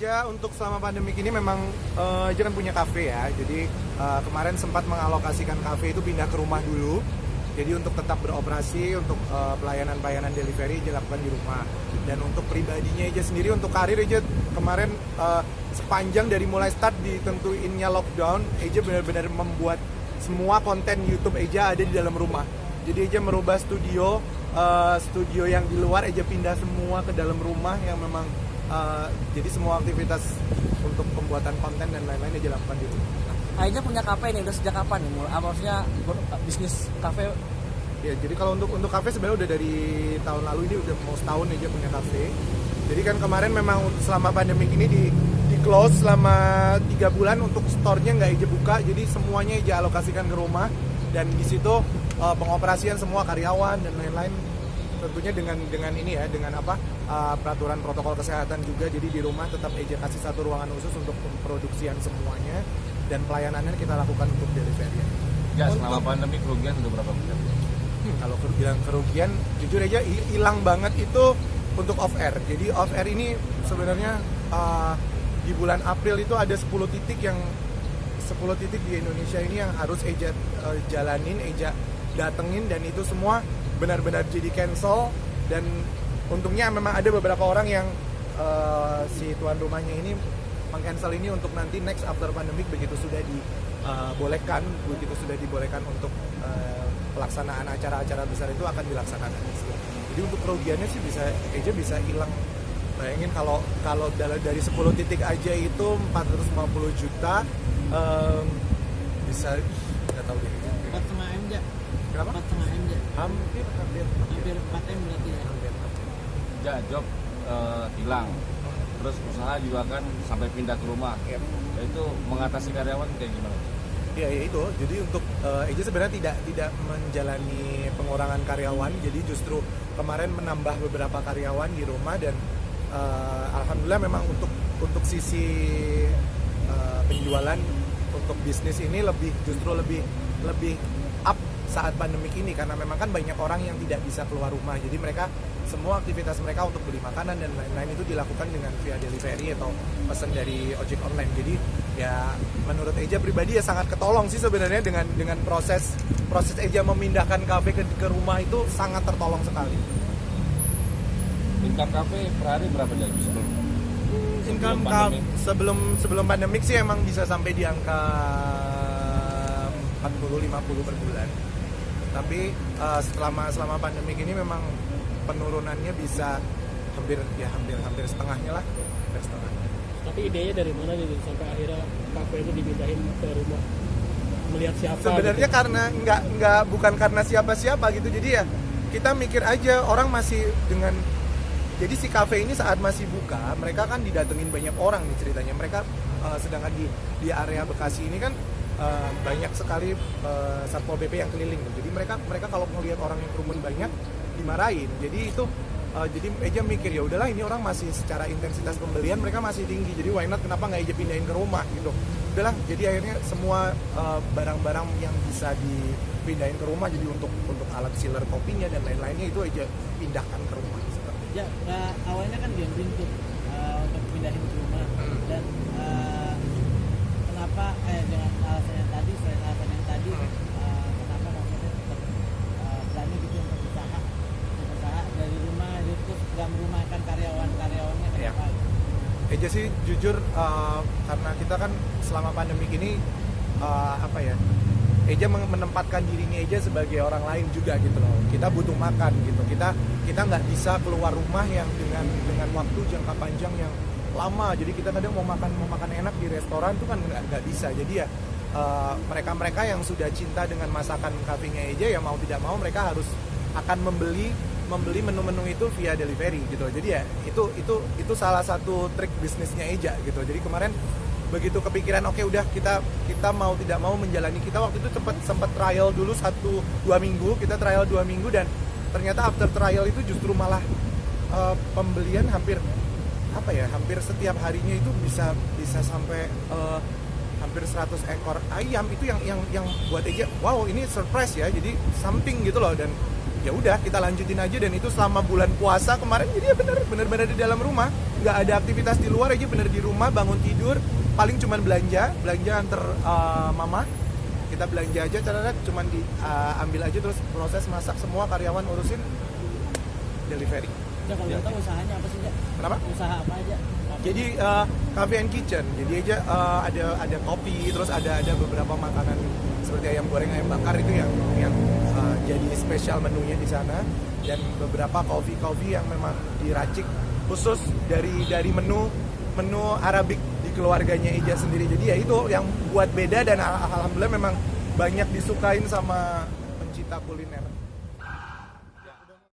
Eja untuk selama pandemi ini memang Eja kan punya kafe ya. Jadi kemarin sempat mengalokasikan kafe itu pindah ke rumah dulu. Jadi untuk tetap beroperasi, untuk pelayanan delivery Eja lakukan di rumah. Dan untuk pribadinya Eja sendiri, untuk karir Eja kemarin sepanjang dari mulai start ditentuinnya lockdown, Eja benar-benar membuat semua konten YouTube Eja ada di dalam rumah. Jadi Eja merubah studio yang di luar Eja pindah semua ke dalam rumah yang memang jadi semua aktivitas untuk pembuatan konten dan lain-lain Eja lakukan di rumah. Eja punya kafe nih udah sejak kapan nih? Maksudnya bisnis kafe? Ya, jadi kalau untuk kafe sebenarnya udah dari tahun lalu, ini udah mau setahun Eja punya kafe. Jadi kan kemarin memang selama pandemi ini di close selama 3 bulan untuk store-nya nggak Eja buka, jadi semuanya Eja alokasikan ke rumah dan di situ pengoperasian semua karyawan dan lain-lain tentunya dengan ini ya, dengan peraturan protokol kesehatan juga. Jadi di rumah tetap Eja kasih satu ruangan khusus untuk pemproduksian semuanya dan pelayanannya kita lakukan untuk delivery. Ya, selama pandemi kerugian udah berapa besar? Kalau bilang kerugian, jujur aja hilang banget itu untuk off air. Jadi off air ini sebenarnya di bulan April itu ada 10 titik di Indonesia ini yang harus Eja jalanin, Eja datengin, dan itu semua benar-benar jadi cancel. Dan untungnya memang ada beberapa orang yang si tuan rumahnya ini meng-cancel ini untuk nanti next after pandemic begitu sudah dibolehkan untuk pelaksanaan acara-acara besar itu akan dilaksanakan. Jadi untuk kerugiannya sih Eja bisa hilang. Bayangin kalau dari 10 titik aja itu 450 juta, bisa nggak tahu deh. 4,5 M aja. Kenapa? 4,5 M aja. Hampir 4 M berarti ya. Ya, job hilang. Terus usaha juga kan sampai pindah ke rumah. Yep. Itu mengatasi karyawan kayak gimana? Ya itu. Jadi untuk Eja sebenarnya tidak menjalani pengurangan karyawan. Jadi justru kemarin menambah beberapa karyawan di rumah dan alhamdulillah memang untuk sisi penjualan untuk bisnis ini justru lebih up saat pandemik ini, karena memang kan banyak orang yang tidak bisa keluar rumah. Jadi mereka semua aktivitas mereka untuk beli makanan dan lain-lain itu dilakukan dengan via delivery atau pesan dari ojek online. Jadi ya menurut Eja pribadi ya sangat ketolong sih sebenarnya dengan proses Eja memindahkan kafe ke rumah itu sangat tertolong sekali. Income kafe per hari berapa jam sebelum pandemik sih emang bisa sampai di angka 40-50 per bulan. Tapi selama pandemik ini memang penurunannya bisa hampir setengahnya lah, hampir setengahnya. Tapi idenya dari mana nih sampai akhirnya kafe itu dipindahin ke rumah? Melihat siapa? Sebenarnya gitu? Karena bukan karena siapa-siapa gitu. Jadi ya kita mikir aja orang masih dengan. Jadi si kafe ini saat masih buka, mereka kan didatengin banyak orang nih ceritanya. Mereka sedangkan di area Bekasi ini kan banyak sekali Satpol PP yang keliling. Jadi mereka kalau melihat orang yang kerumun banyak dimarahin. Jadi itu jadi Eja mikir ya udahlah, ini orang masih secara intensitas pembelian mereka masih tinggi. Jadi why not, kenapa nggak Eja pindahin ke rumah gitu. Udahlah, jadi akhirnya semua barang-barang yang bisa dipindahin ke rumah, jadi untuk alat sealer kopinya dan lain-lainnya itu Eja pindahkan ke rumah. Ya, awalnya kan gambling tuh untuk pindahin ke rumah dan kenapa dengan alasan yang tadi, selain alasan yang tadi, kenapa maksudnya tetap berani gitu untuk usaha dari rumah, terus nggak merumahkan karyawannya kenapa? Ya. Eja sih jujur karena kita kan selama pandemi ini Eja menempatkan dirinya Eja sebagai orang lain juga gitu loh. Kita butuh makan gitu. Kita nggak bisa keluar rumah yang dengan waktu jangka panjang yang lama. Jadi kita kadang mau makan enak di restoran tuh kan nggak bisa. Jadi ya mereka yang sudah cinta dengan masakan kafenya Eja ya mau tidak mau mereka harus akan membeli menu-menu itu via delivery gitu. Jadi ya itu salah satu trik bisnisnya Eja gitu. Jadi kemarin begitu kepikiran oke, udah kita mau tidak mau menjalani, kita waktu itu sempat trial dulu 1-2 minggu, kita trial 2 minggu dan ternyata after trial itu justru malah pembelian hampir setiap harinya itu bisa sampai hampir 100 ekor ayam. Itu yang buat Eja wow, ini surprise ya, jadi something gitu loh. Dan ya udah kita lanjutin aja, dan itu selama bulan puasa kemarin jadi ya benar-benar di dalam rumah nggak ada aktivitas di luar aja, bener di rumah, bangun tidur paling cuman belanja antar mama, kita belanja aja, caranya cuman diambil aja, terus proses masak semua karyawan urusin, delivery. Ya, kalau tahu usahanya apa sih, Jak? Kenapa? Usaha apa aja? Jadi cafe and kitchen, jadi aja ada kopi, terus ada beberapa makanan seperti ayam goreng, ayam bakar itu yang jadi spesial menunya di sana, dan beberapa coffee yang memang diracik khusus dari menu Arabik di keluarganya Eja sendiri. Jadi ya itu yang buat beda, dan alhamdulillah memang banyak disukain sama pencinta kuliner.